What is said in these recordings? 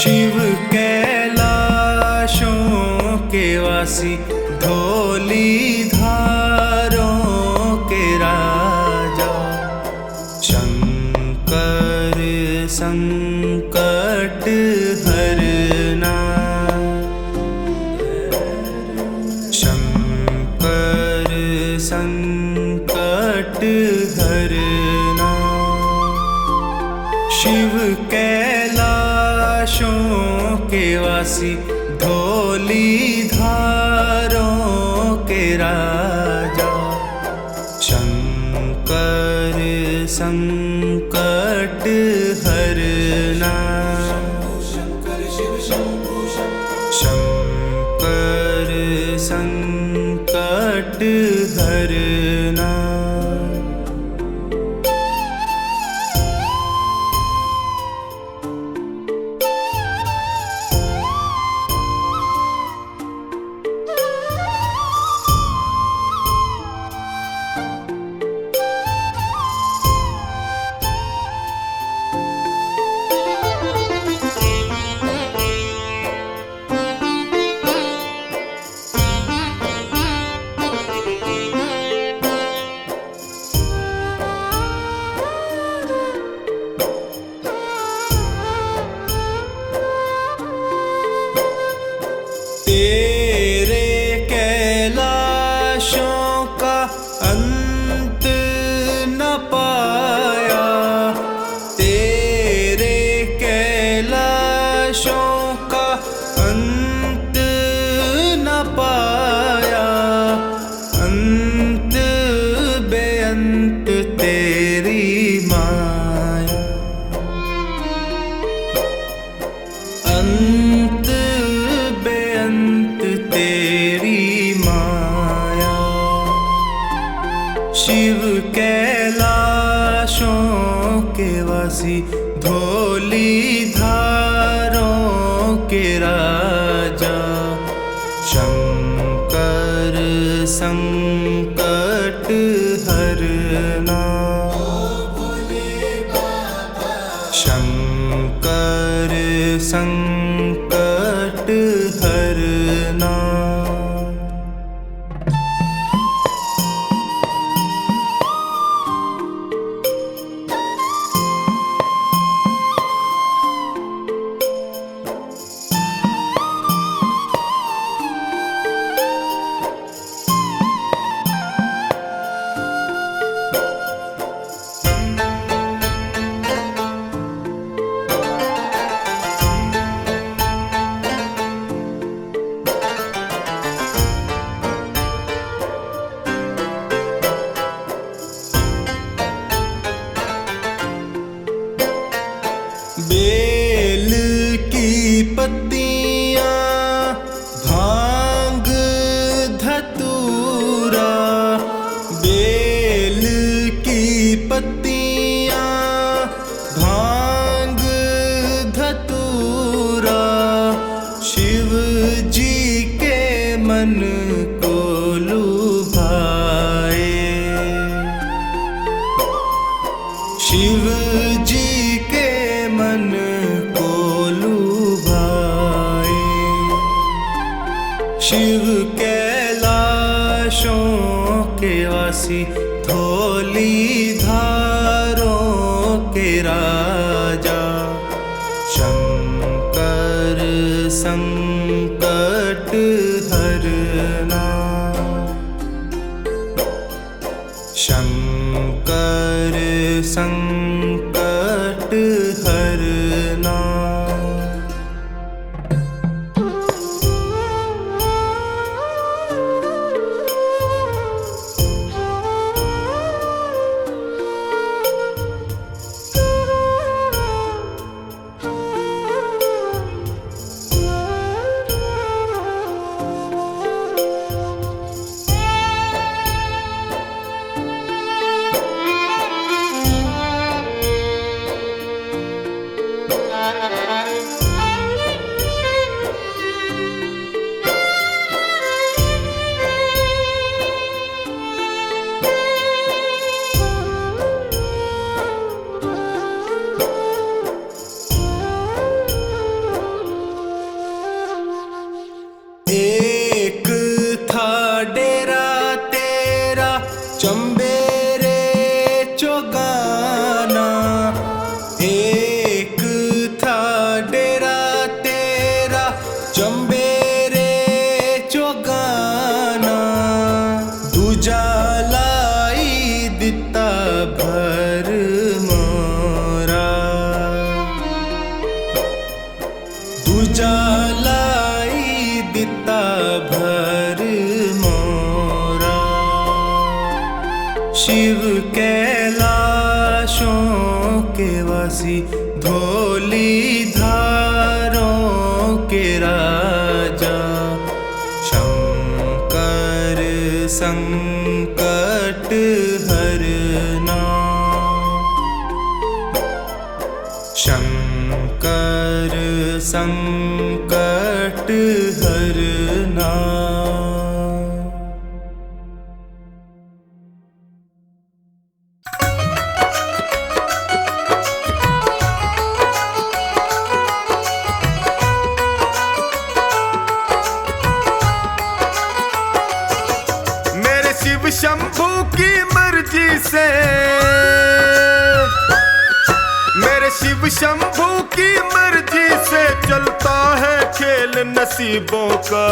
शिव कैलाशों के वासी, धौली धारों के राजा, शंकर संकट हरना, शंकर संकट हरना। शिव कैलाशों के वासी, धौली धारों के राजा, शंकर संकट हरना, शंकर संकट हरना। तेरे कैलाशों का अंत न पाया, तेरे कैलाशों का अंत न पाया, अंत बेअंत तेरी माया, अंत बेअंत तेरी माया। शिव कैलाशों के वासी, धौली धारों के राजा, शंकर संकट हरना, शंकर संकट हरना। बेल की पत्तियां, भांग धतूरा, बेल की पत्तियां, भांग धतूरा, शिव जी के मन को लुभाए, शिव जी के मन को लुभाए। शिव कैलाशों के वासी, धौली धारों के राजा, शंकर संकट हरना, शंकर संकट हरना। धौलीधारों के राजा शंकर संकट हरना। शंकर संकट हरना। शिव शंभू की मर्जी से, मेरे शिव शंभू की मर्जी से चलता है खेल नसीबों का।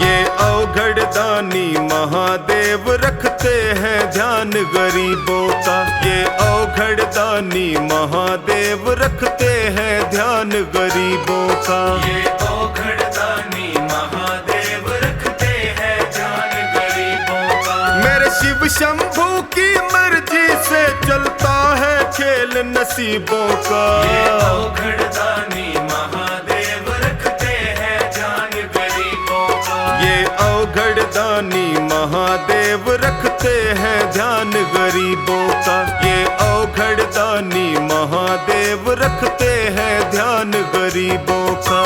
ये अवघड़ दानी महादेव रखते हैं ध्यान गरीबों का। ये अवघड़ दानी महादेव रखते हैं ध्यान गरीबों का। ये अवघड़ दानी महादेव रखते हैं ध्यान गरीबों का। मेरे शिव शंभू की मर्जी से चलता है खेल नसीबों का। ये अवघड़ दानी महादेव रखते हैं ध्यान गरीबों का। ये अवघड़ दानी महादेव रखते हैं ध्यान गरीबों का। ये अवघड़ दानी महादेव रखते हैं ध्यान गरीबों का।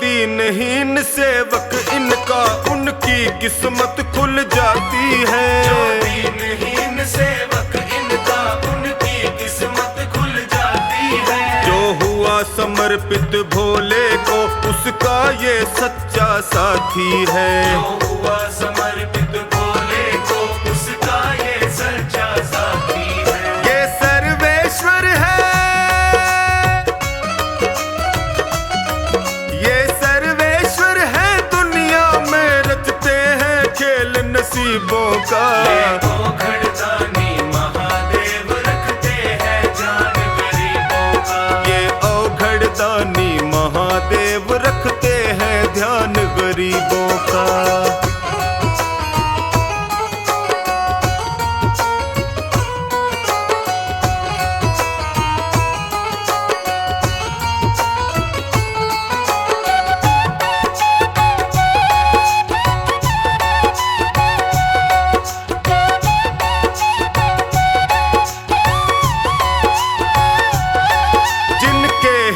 दीनहीन सेवक इनका उनकी किस्मत खुल जाती है। जो दीनहीन सेवक इनका उनकी किस्मत खुल जाती है। जो हुआ समर्पित भोले को उसका ये सच्चा साथी है। जो हुआ समर्पित भोले को उसका ये सच्चा साथी है। ये सर्वेश्वर है, नसीबों का। ये अवघड़ दानी महादेव रखते हैं ध्यान गरीबों का। ये अवघड़ दानी महादेव रखते हैं ध्यान गरीबों का।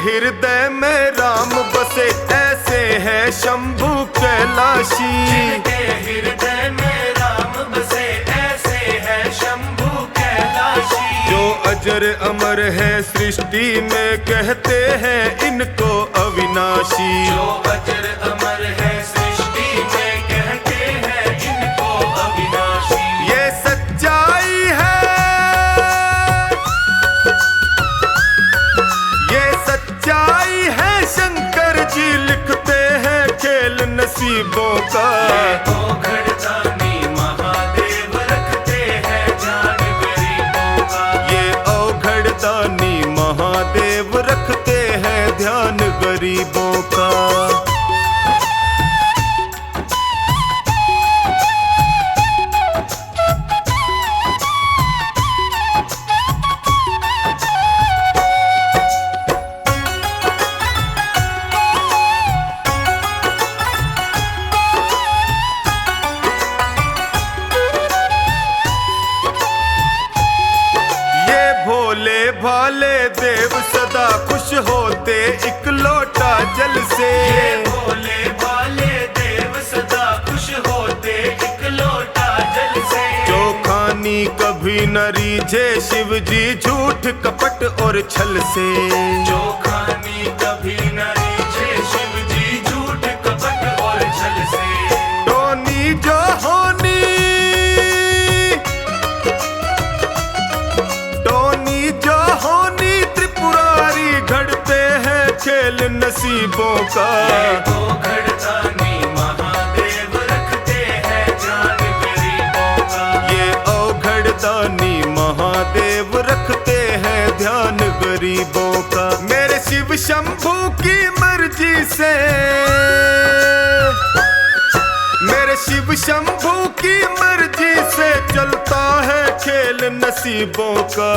हृदय में राम बसे ऐसे हैं शंभू कैलाशी। जिनके हृदय में राम बसे ऐसे हैं शंभू कैलाशी। जो अजर अमर है सृष्टि में कहते हैं इनको अविनाशी। जो अजर अमर है सृष्टि में कहते हैं इनको अविनाशी। ये सच्चाई है, ये सच्चाई है शंकर जी लिखते हैं खेल नसीबों का। ये अवघड़ दानी महादेव रखते हैं ध्यान गरीबों का। ये अवघड़ दानी महादेव रखते हैं ध्यान गरीबों का। भोले भाले देव सदा खुश होते एक लोटा जल से। ये भोले भाले देव सदा खुश होते एक लोटा जल से। जो खानी कभी न रीझे शिव जी झूठ कपट और छल से। जो खानी कभी न रीझे शिव जी झूठ कपट और छल से। टोनी जो होनी, टोनी जो होनी त्रिपुरारी घड़ते हैं खेल नसीबों का। ये अवघड़ दानी गरीबों का। मेरे शिव शंभू की मर्जी से, मेरे शिव शंभू की मर्जी से चलता है खेल नसीबों का।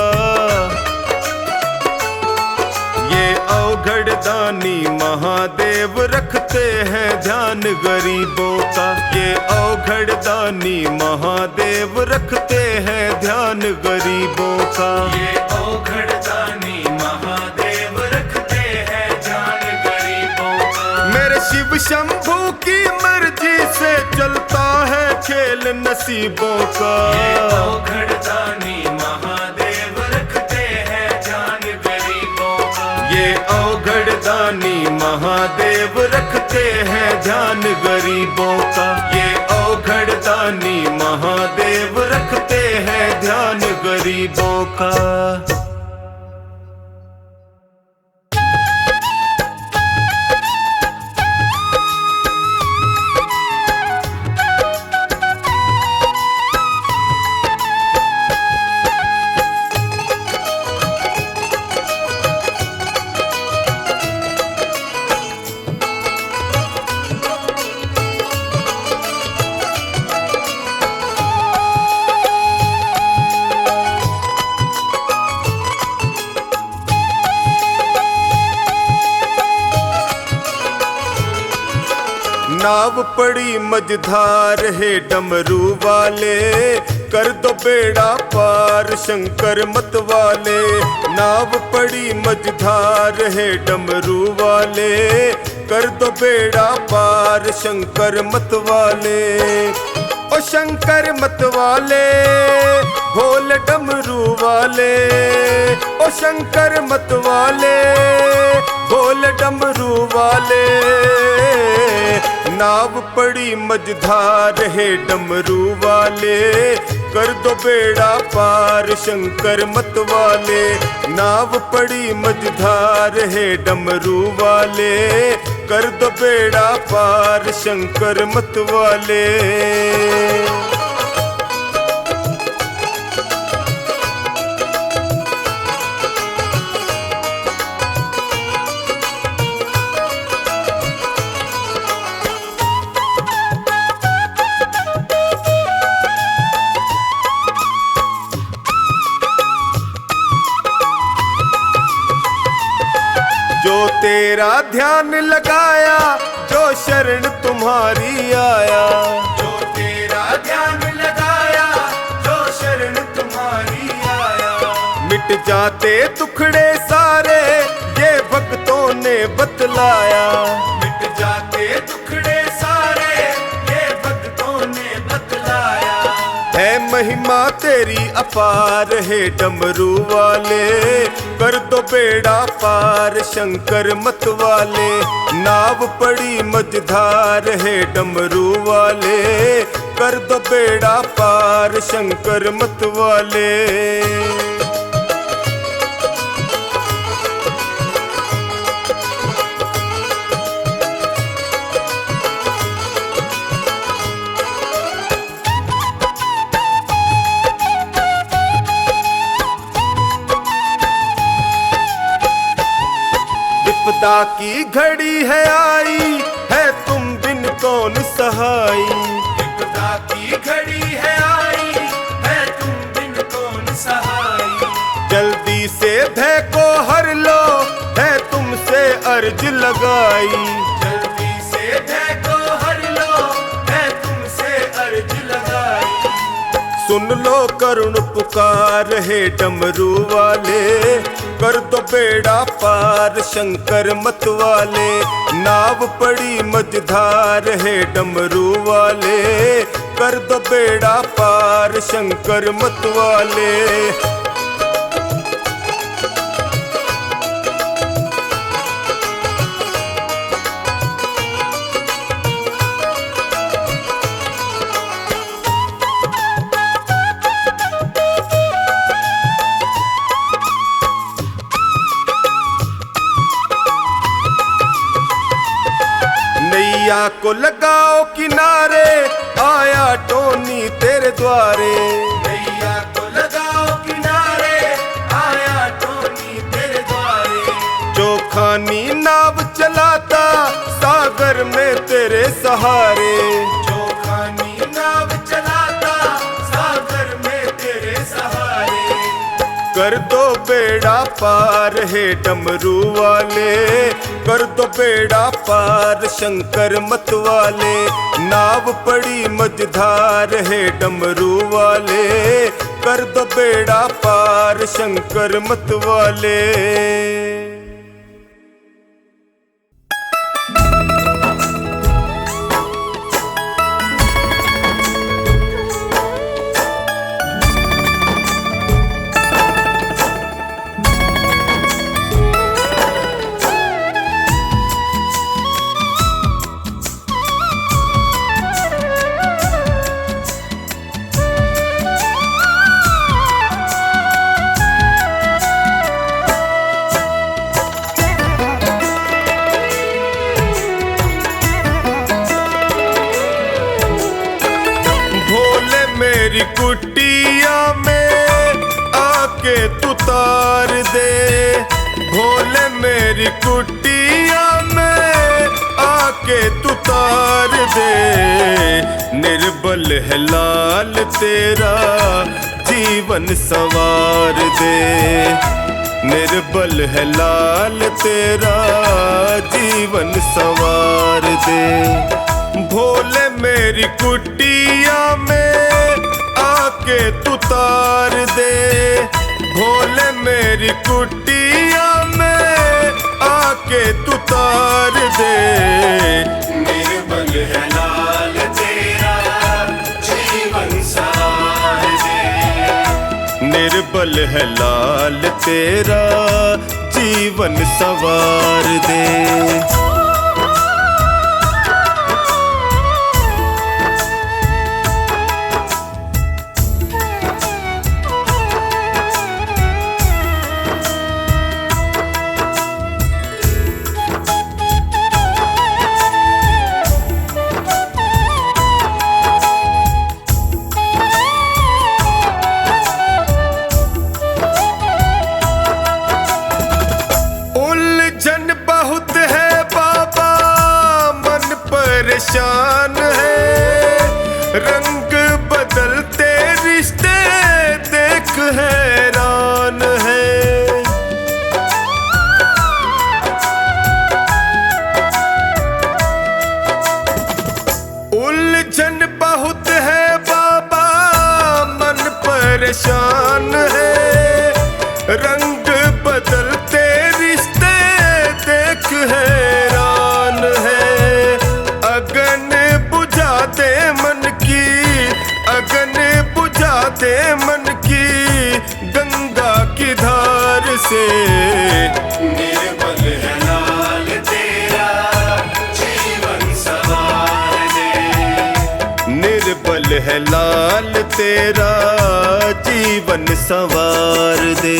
ये अवघड़ दानी महादेव रखते हैं ध्यान गरीबों का। ये अवघड़ दानी महादेव रखते हैं ध्यान गरीबों का। ये अवघड़ दानी महादेव रखते हैं ध्यान गरीबों का। मेरे शिव शंभू की मर्जी से चलता है खेल नसीबों का। ये अवघड़ दानी महादेव रखते हैं ध्यान गरीबों का। ये अवघड़ दानी महादेव रखते हैं ध्यान गरीबों का। ये अवघड़ दानी महादेव रखते हैं ध्यान गरीबों का। नाव पड़ी मझधार है डमरू वाले, कर दो बेड़ा पार शंकर मत वाले। नाव पड़ी मझधार है डमरू वाले, कर दो बेड़ा पार शंकर मत वाले। ओ शंकर मत वाले भोले डमरू वाले, ओ शंकर मत वाले भोले डमरू वाले। नाव पड़ी मझधार है डमरू वाले, कर दो बेड़ा पार शंकर मत वाले। नाव पड़ी मझधार है डमरू वाले, कर दो बेड़ा पार शंकर मत वाले। जो तेरा ध्यान लगाया, जो शरण तुम्हारी आया। जो तेरा ध्यान लगाया, जो शरण तुम्हारी आया। मिट जाते दुखड़े सारे ये भक्तों ने बतलाया। मिट जाते दुखड़े सारे ये भक्तों ने बतलाया। है महिमा तेरी अपार है डमरू वाले, कर दो बेड़ा पार शंकर मत वाले। नाव पड़ी मझधार है डमरू वाले, कर दो बेड़ा पार शंकर मत वाले। विपदा की घड़ी है आई, है तुम बिन कौन सहाई। विपदा की घड़ी है आई, है तुम बिन कौन सहाई। जल्दी से भय को हर लो, है तुमसे अर्ज लगाई। जल्दी से भय को हर लो, है तुमसे अर्ज लगाई। सुन लो करुण पुकार है डमरू वाले, कर दो बेड़ा पार शंकर मत वाले। नाव पड़ी मझधार है डमरू वाले, कर दो बेड़ा पार शंकर मत वाले। नैया को लगाओ किनारे, आया टोनी तेरे द्वारे। नैया को लगाओ किनारे, आया टोनी तेरे द्वारे। सहारे। जो खानी नाव चलाता सागर में तेरे सहारे। कर दो बेड़ा पार हे डमरू वाले, कर दो बेड़ा पार शंकर मत वाले। नाव पड़ी मझधार है डमरू वाले, कर दो बेड़ा पार शंकर मत वाले। मेरी कुटिया में आके तू तार दे, भोले मेरी कुटिया में आके तू तार दे। निर्बल है लाल तेरा जीवन संवार दे, निर्बल है लाल तेरा जीवन संवार दे। भोले मेरी कुटिया में आके तू तार दे, भोले मेरी कुटिया में आके तू तार दे। निर्बल है लाल तेरा जीवन संवार दे, निर्बल है लाल तेरा जीवन संवार दे। परेशान है रंग बदलते रिश्ते देख हैरान है। उलझन बहुत है बाबा मन परेशान है, रंग बदलते रिश्ते देख हैरान है। अगन बुझा दे मन की, अगन बुझा दे मन की गंगा की धार से। निर्बल है लाल तेरा जीवन संवार दे, निर्बल है लाल तेरा जीवन संवार दे।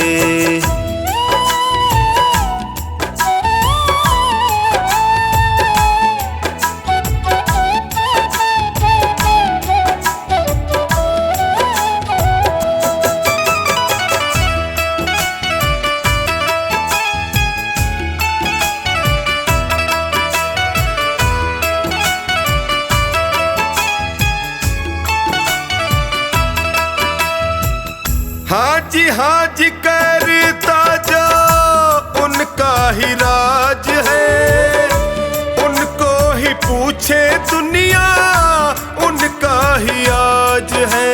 हाजी करता जो उनका ही राज है, उनको ही पूछे दुनिया उनका ही आज है।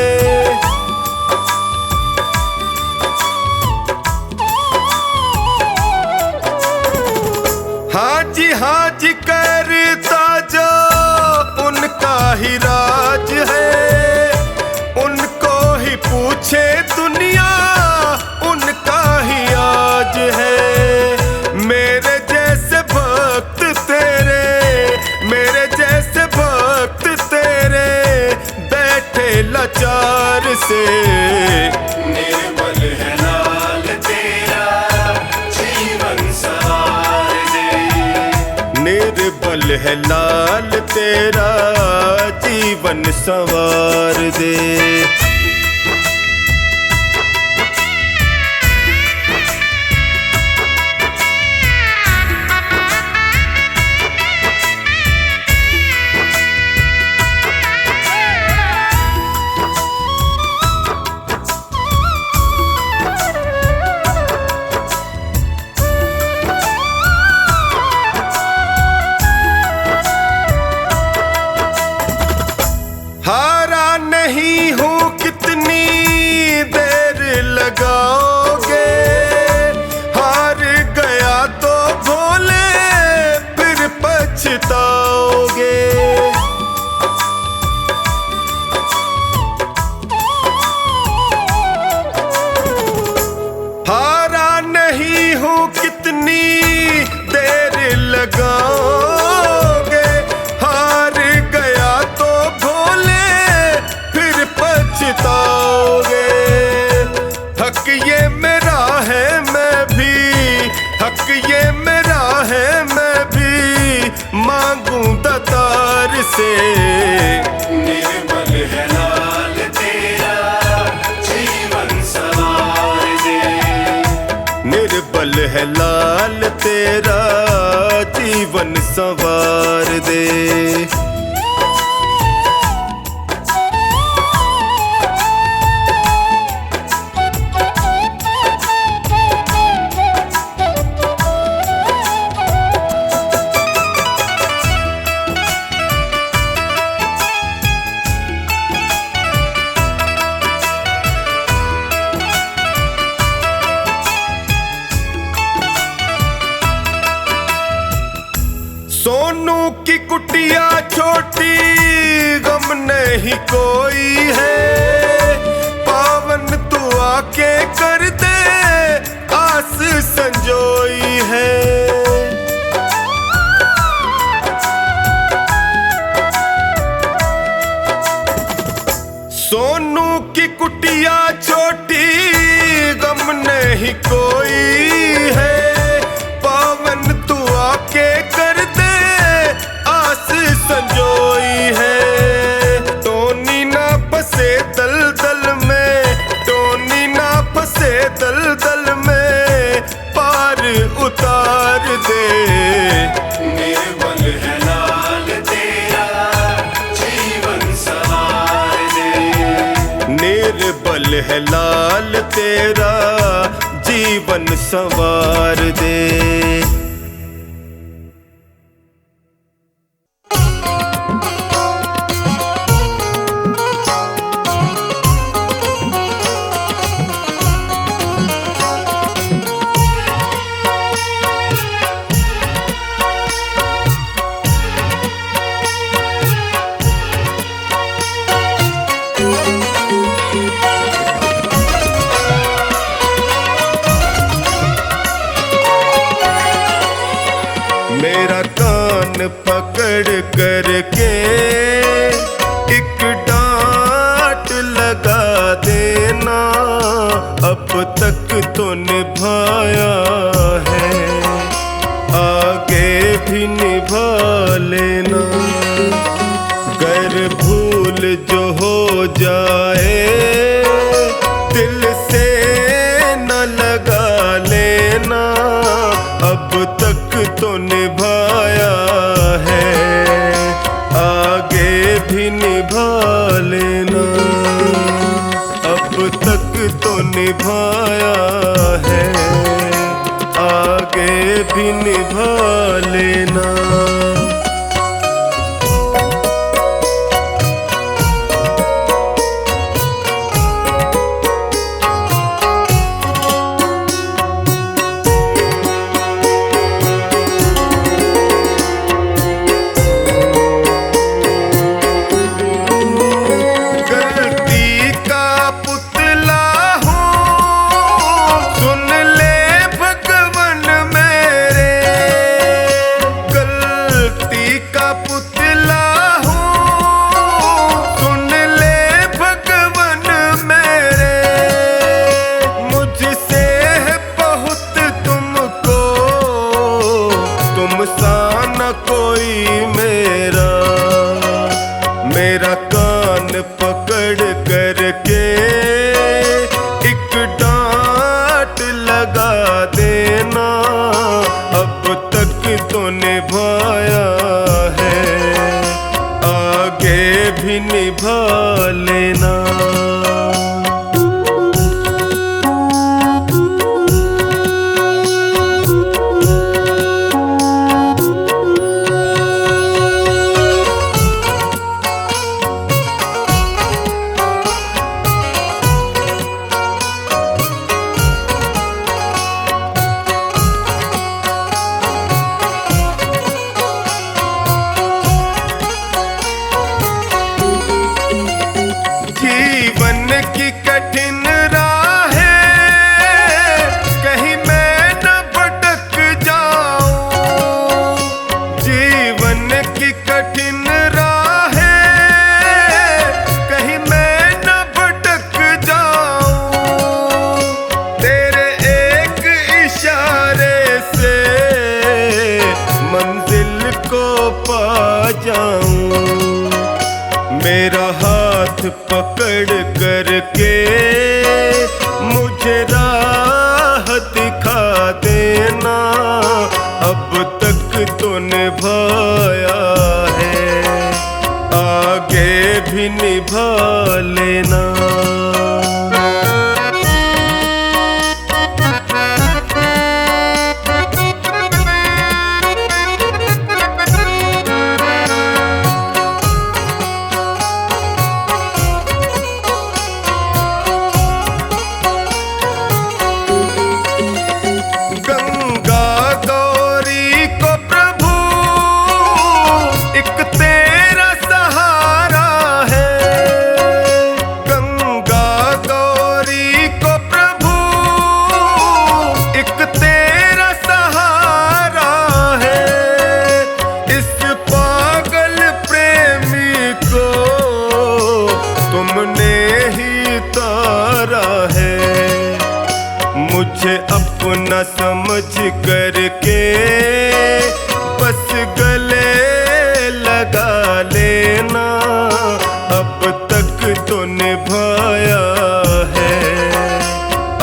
हाजी करता जो उनका ही राज है, उनको ही पूछे दुनिया उनका ही आज है। मेरे जैसे भक्त तेरे, मेरे जैसे भक्त तेरे बैठे लाचार से। निर्बल है लाल तेरा जीवन संवार दे, निर्बल है लाल तेरा जीवन संवार दे। हारा नहीं हूँ कितनी देर लगाओगे, हार गया तो भोले फिर पछताओगे। हारा नहीं हूँ कितनी देर लगाओगे, हार गया तो भोले फिर पछताओगे। हक ये मेरा है मैं भी, हक ये मेरा है मैं भी मांगू दतार से। निर्मल है लाल तेरा जीवन सवार दे, निर्बल है लाल तेरा जीवन संवार दे। सोनू की कुटिया छोटी गम नहीं कोई है, पावन तू आके कर दे आस संजोई है। सोनू की कुटिया छोटी गम नहीं कोई है, पावन तू आके कर दे आस संजोई है। टोनी ना फंसे दलदल में, टोनी ना फंसे दलदल में पार उतार दे। निर्मल है लाल तेरा जीवन सवार दे, निर्बल है लाल तेरा जीवन संवार दे। मेरा कान पकड़ करके एक डांट लगा देना, अब तक तो निभाया है आगे भी निभा लेना। गर भूल जो हो जाए दिल से न लगा लेना, अब तक तो निभाया है आगे भी निभा लेना। अब तक तो निभाया है आगे भी निभा लेना। की कठिन राहें कहीं मैं न भटक जाऊं, जीवन की कठिन राहें कहीं मैं न भटक जाऊं, तेरे एक इशारे से मंजिल को पा जाऊं। मेरा हाथ पकड़ करके मुझे राह दिखा देना, अब तक तो निभाया है आगे भी निभा लेना। मुझे अपना समझ करके बस गले लगा लेना, अब तक तो निभाया है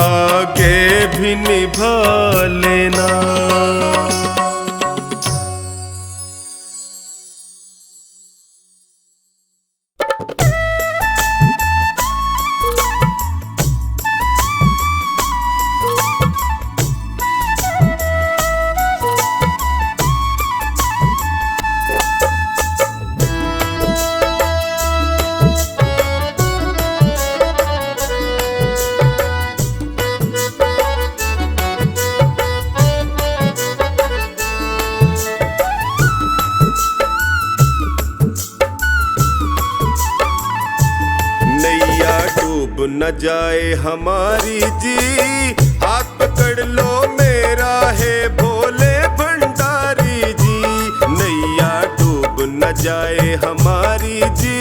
आगे भी निभा लेना। न जाए हमारी जी, हाथ पकड़ लो मेरा है भोले भंडारी जी। नैया डूब न जाए हमारी जी,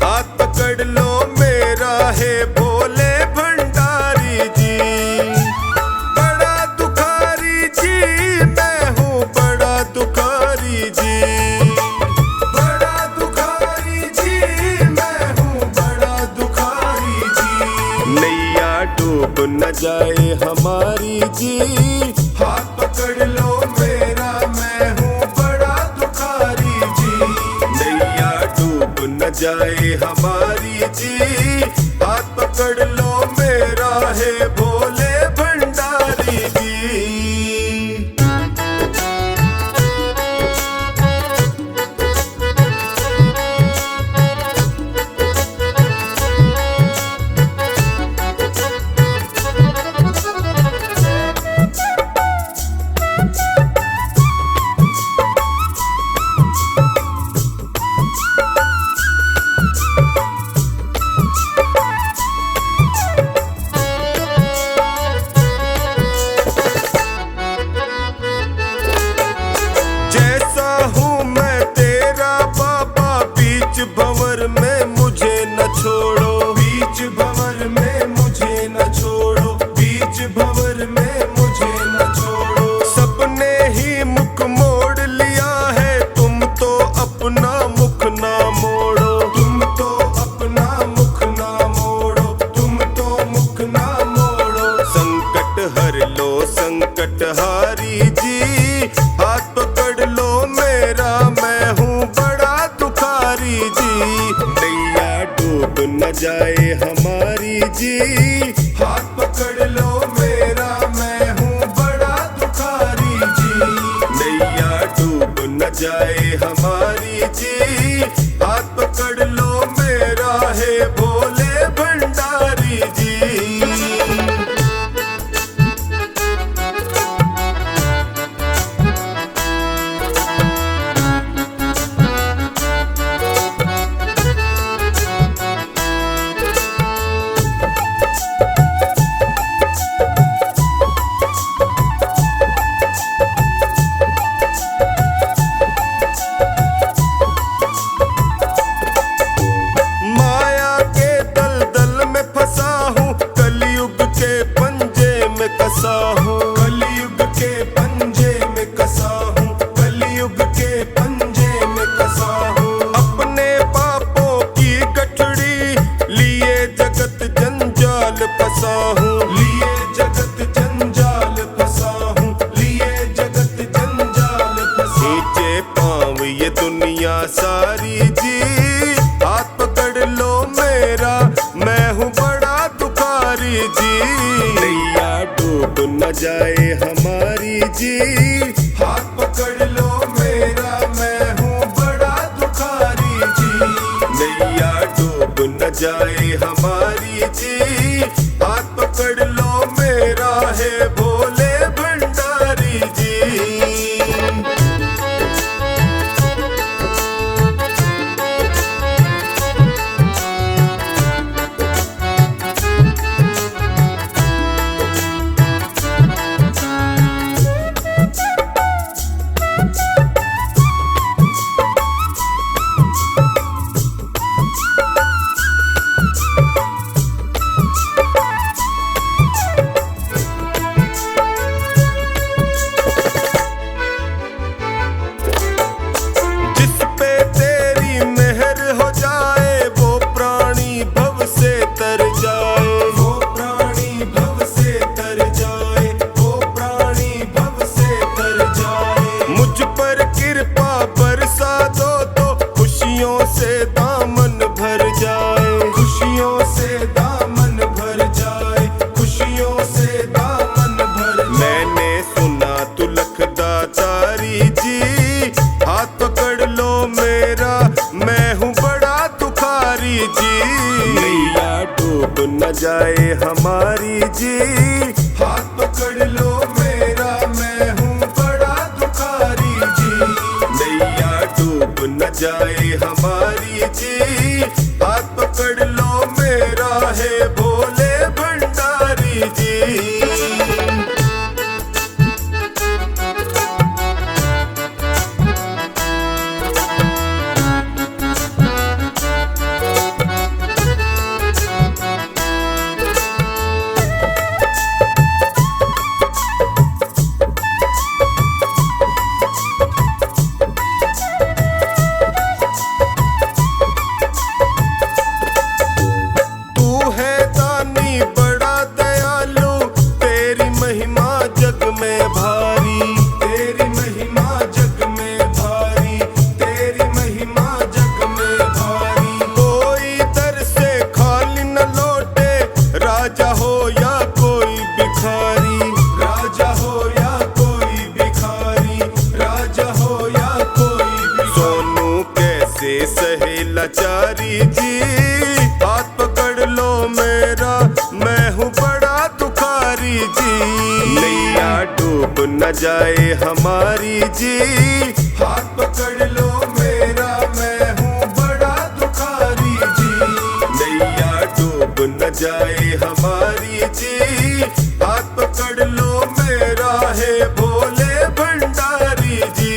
हाथ पकड़ लो मेरा है भोले भंडारी जी। बड़ा दुखारी जी मैं हूँ, बड़ा दुखारी जी, डूब न जाए हमारी जी, हाथ पकड़ लो मेरा मैं हूँ बड़ा दुखारी जी। नैया डूब न जाए हमारी जी, हाथ पकड़ लो मेरा है भोले भंडारी जी। भंवर में मुझे न छोड़ो, बीच भंवर में मुझे न छोड़ो, बीच भंवर में मुझे न छोड़ो। सबने ही मुख मोड़ लिया है, तुम तो अपना मुख ना मोड़ो, तुम तो अपना मुख ना मोड़ो, तुम तो मुख ना मोड़ो। संकट हर लो संकट हारी जी, हाथ पकड़ लो मेरा मैं हूँ बड़ा दुखारी जी। नैया डूब न जाए हमारी जी, हाथ पकड़ लो मेरा मैं हूँ बड़ा दुखारी जी। नैया डूब न जाए हमारी जी, हाथ पकड़ लो मेरा है भोले भंडारी जी। जाए हमारी जी, हाथ पकड़ लो मेरा है भोले भंडारी जी। जाए हमारी जी, हाथ पकड़ लो मेरा मैं हूँ बड़ा दुखारी जी। नैया डूब न जाए हमारी जी, हाथ पकड़ लो मेरा है भोले भंडारी जी। लाचारी जी, हाथ पकड़ लो मेरा मैं हूँ बड़ा दुखारी जी। नैया डूब न जाए हमारी जी, हाथ पकड़ लो मेरा मैं हूँ बड़ा दुखारी जी। नैया डूब न जाए हमारी जी, हाथ पकड़ लो मेरा है भोले भंडारी जी।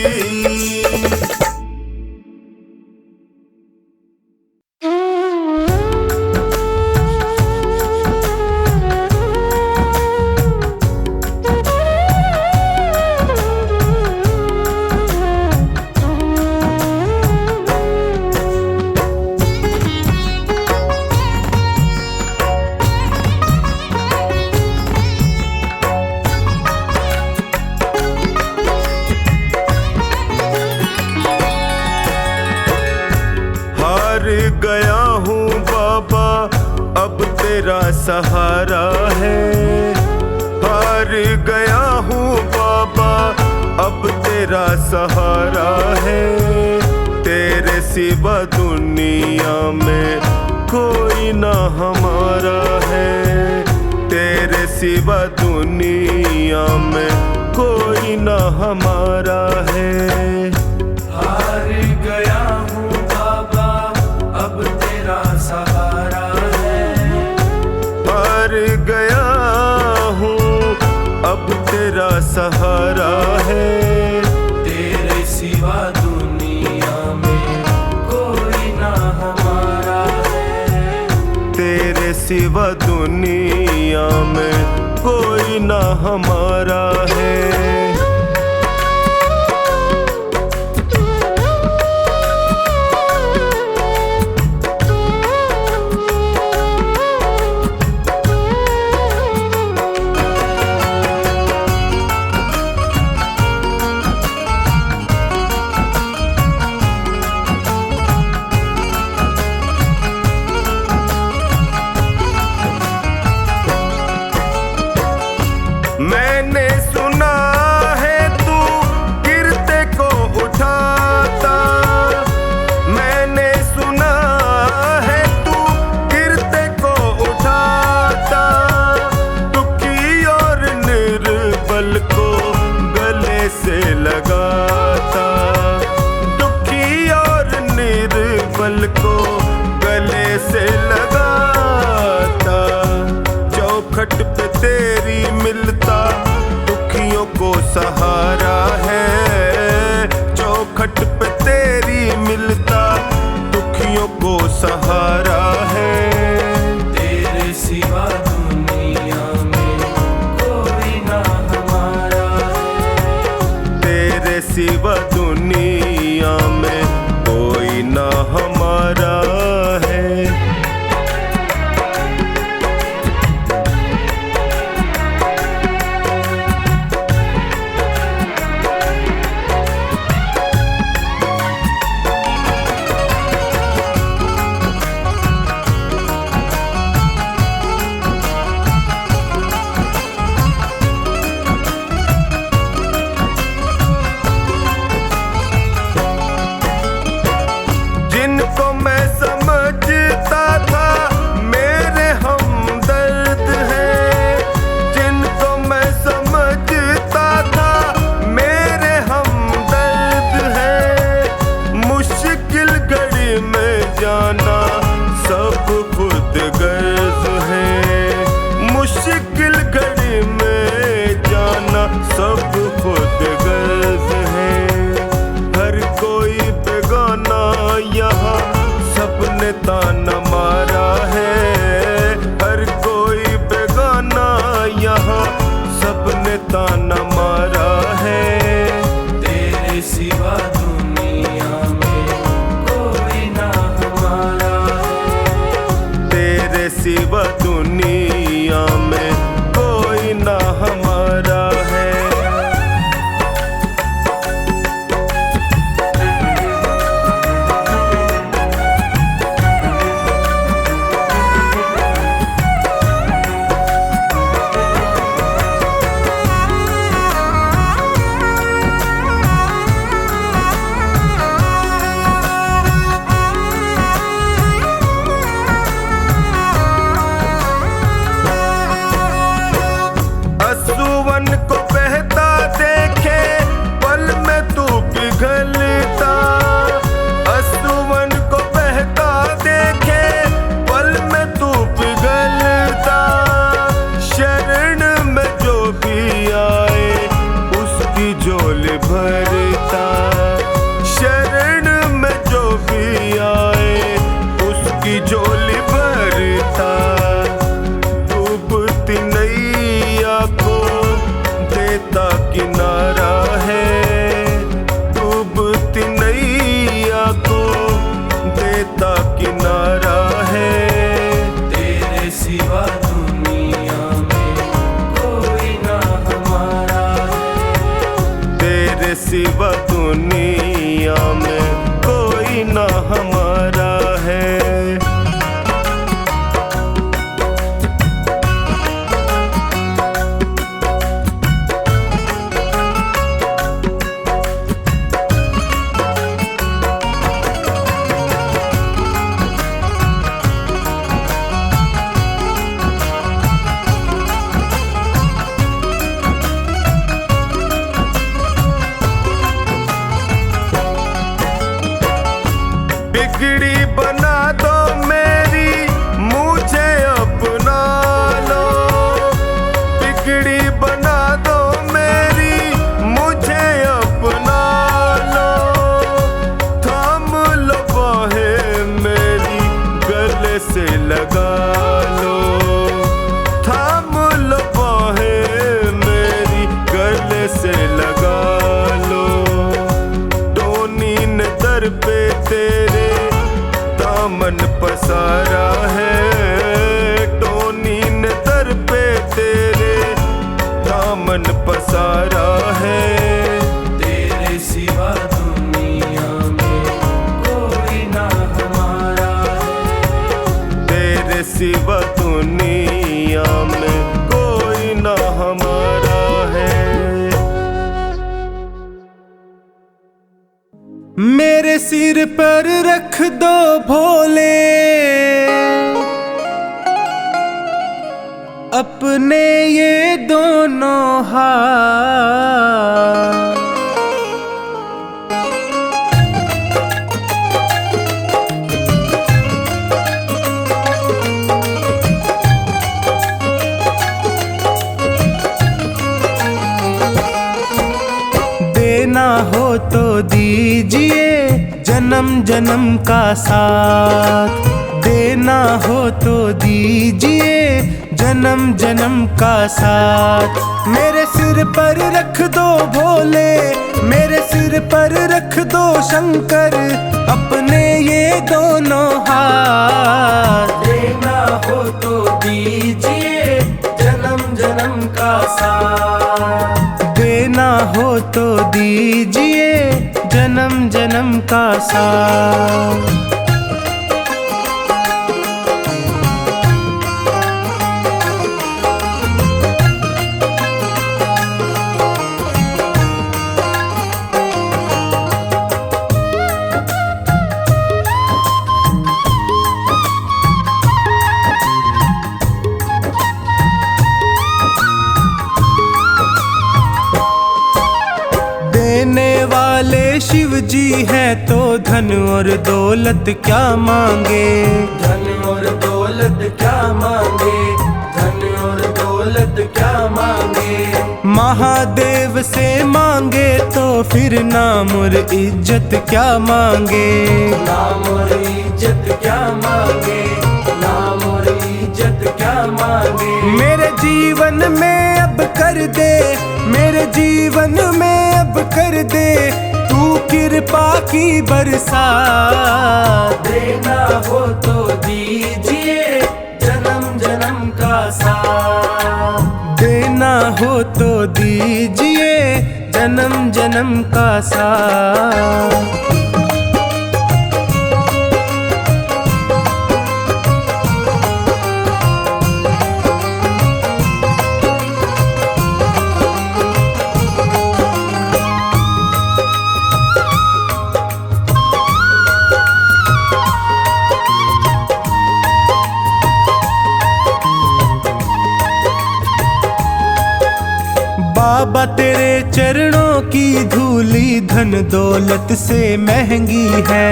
गया हूँ बाबा अब तेरा सहारा है, हार गया हूँ बाबा अब तेरा सहारा है। तेरे सिवा दुनिया में कोई ना हमारा है, तेरे सिवा दुनिया में कोई ना हमारा है। हार गया हूँ बाबा अब तेरा सहारा है, हार गया हूँ अब तेरा सहारा है। तेरे सिवा दुनिया में कोई ना हमारा है, तेरे सिवा दुनिया में कोई ना हमारा है। मैंने सुना से लगाता, चौखट पे तेरी मिलता दुखियों को सहारा है। चौखट पे तेरी मिलता दुखियों को सहारा है। तेरे सिवा दुनिया में कोई ना हमारा है। तेरे सिवा दुनिया में कोई ना हमारा है। जिनको मैं समझता था मेरे हमदर्द हैं, जिनको मैं समझता था मेरे हमदर्द हैं। मुश्किल घड़ी में जाना सब खुद गर्ज है। मुश्किल घड़ी में जाना सब खुद गर्ज है। हर कोई बेगाना यहाँ सबने ताना मारा है। हर कोई बेगाना यहाँ सबने ताना मारा है। तेरे सिवा दुनिया में कोई ना हमारा है। तेरे सिवा दुनिया में कोई ना हमारा है। असुवन को बहता देखे पल में तू पिघलता। असुवन को बहता देखे पल में तू पिघलता। शरण में जो भी आए उसकी झोली भरता। शरण में जो भी आए उसकी झोली भरता। डूबती नैया को देता किनारा है। डूबती नैया को देता किनारा है। तेरे सिवा दुनिया में कोई ना हमारा है। तेरे सिवा दुनिया में कोई ना हमारा है। बिगड़ी बना दो मेरी मुझे अपना लो। बिगड़ी बना दो मेरी मुझे अपना लो। थाम लो बाहें मेरी गले से लगा लो। थाम लो बाहें मेरी गले से लगा लो। टोनी ने दर पे तेरे दामन पसारा है। टोनी ने दर पे तेरे दामन पसारा है। तेरे सिवा दुनिया में कोई ना हमारा है। तेरे सिवा दुनिया में कोई ना हमारा है। मेरे सिर पर रख दो भोले अपने ये दोनों हाथ। जन्म जन्म का साथ। देना हो तो दीजिए जन्म जन्म का साथ। मेरे सिर पर रख दो भोले, मेरे सिर पर रख दो शंकर, अपने ये दोनों हाथ। देना हो तो दीजिए जन्म जन्म का साथ। देना हो तो दीजिए जन्म जन्म का साथ। देने वाले शिव जी हैं तो धन और दौलत क्या मांगे। धन और दौलत क्या मांगे, धन और दौलत क्या मांगे। महादेव से मांगे तो फिर नाम और इज्जत क्या मांगे। नाम और इज्जत क्या मांगे, नाम और इज्जत क्या मांगे। मेरे जीवन में अब कर दे, मेरे जीवन में अब कर दे तू कृपा की बरसात। देना हो तो दीजिए जन्म जन्म का साथ। देना हो तो दीजिए जन्म जन्म का साथ। बाबा तेरे चरणों की धूली धन दौलत से महंगी है।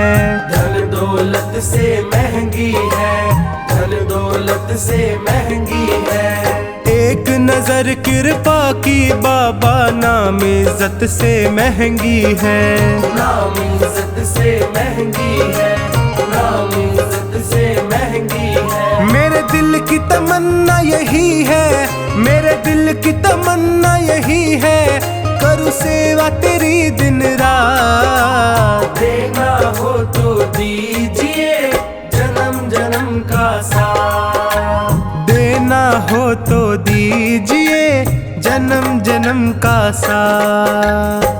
धन दौलत से महंगी है, धन दौलत से महंगी है। एक नजर कृपा की बाबा नाम इज्जत से महंगी है। नाम इज्जत से महंगी है, नाम इज्जत से महंगी है। मेरे दिल की तमन्ना यही है, मेरे दिल की तमन्ना यही है, करूँ सेवा तेरी दिन रात। देना हो तो दीजिए जन्म जन्म का साथ। देना हो तो दीजिए जन्म जन्म का साथ।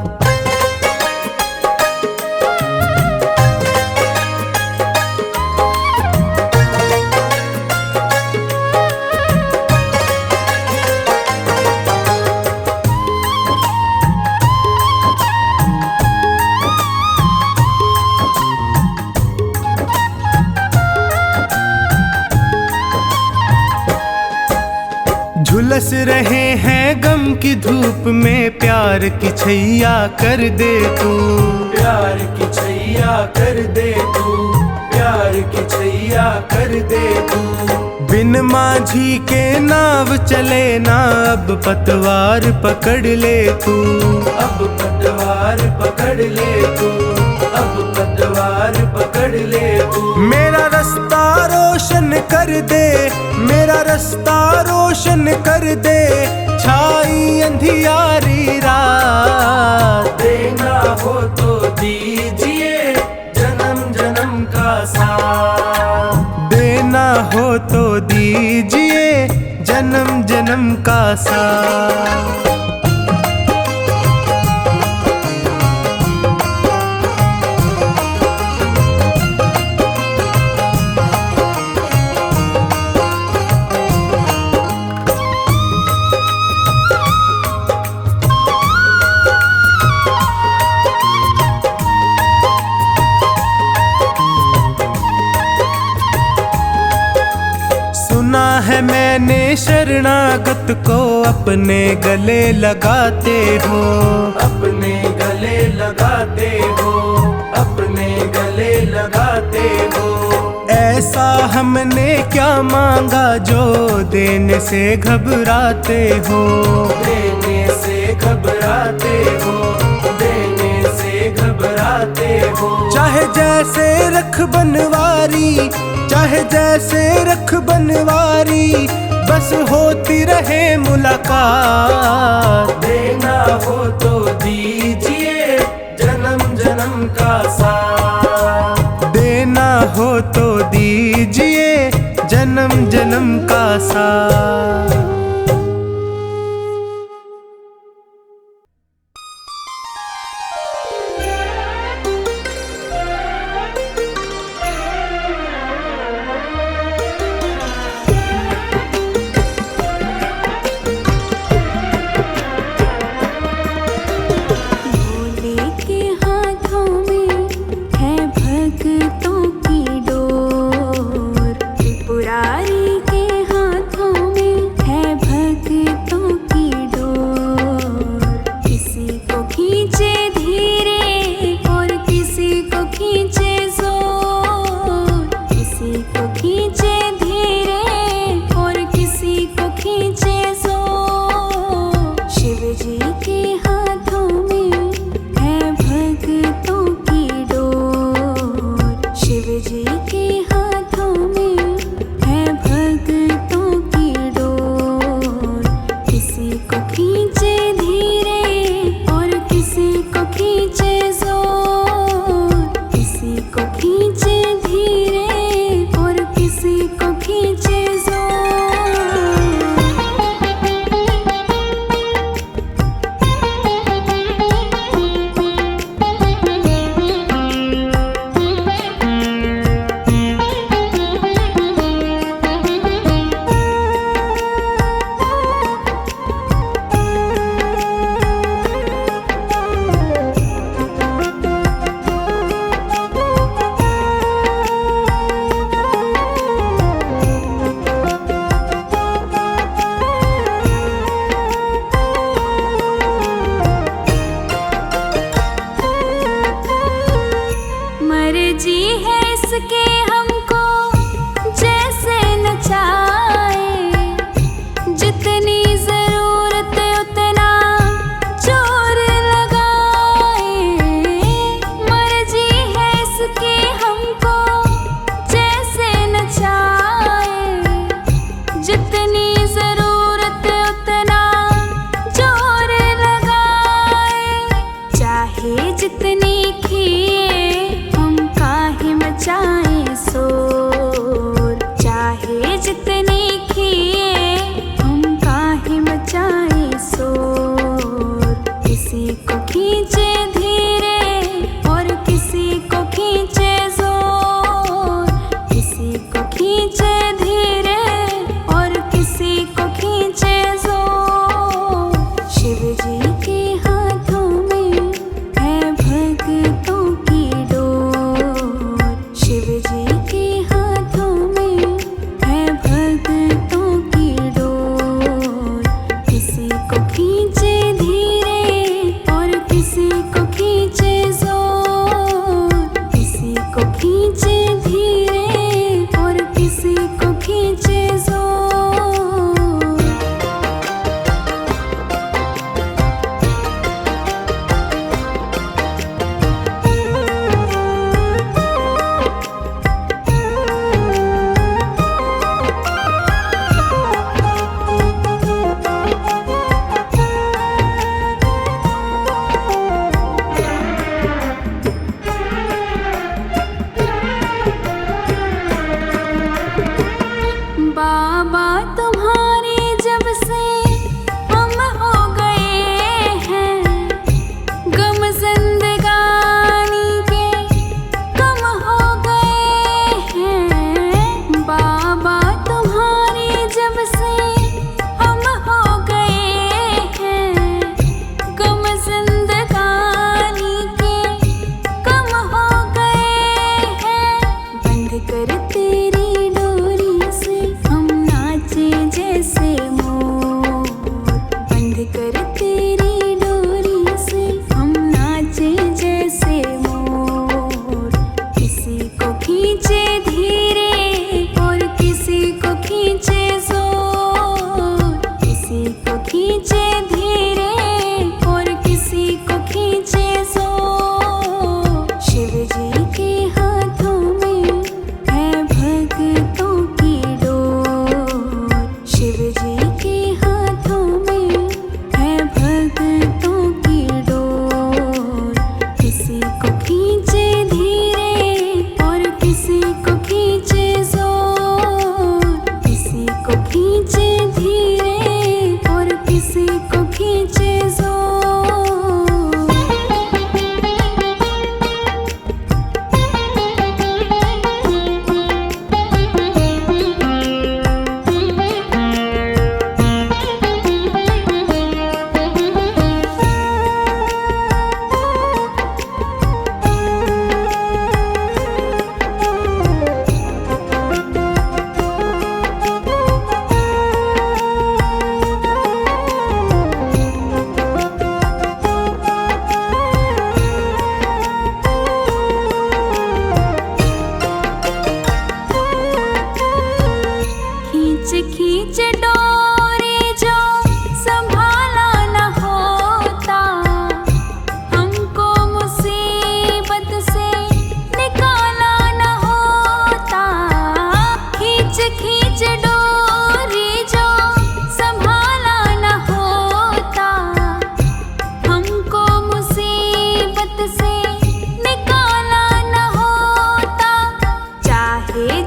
झुलस रहे हैं गम की धूप में, प्यार की छैया कर दे तू। प्यार की छैया कर दे तू, प्यार की छैया कर दे तू। बिन माझी के नाव चले ना, अब पतवार पकड़ ले तू। अब पतवार पकड़ ले तू, अब पतवार पकड़ ले तू। मेरा रास्ता रोशन कर दे, मेरा रास्ता रोशन कर दे, छाई अंधियारी रात। देना हो तो दीजिए जन्म जन्म का साथ। देना हो तो दीजिए जन्म जन्म का साथ। सुना है मैंने शरणागत को अपने गले लगाते हो। अपने गले लगाते हो, अपने गले लगाते हो। ऐसा हमने क्या मांगा जो देने से घबराते हो। देने से घबराते हो, देने से घबराते हो। चाहे जैसे रख बनवारी, चाहे जैसे रख बनवारी, बस होती रहे मुलाकात। देना हो तो दीजिए जन्म जन्म का साथ। देना हो तो दीजिए जन्म जन्म का साथ। खींचे धीरे और किसी को खींचे जोर।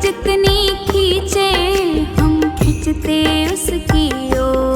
जितनी खींचे हम खींचते उसकी ओर।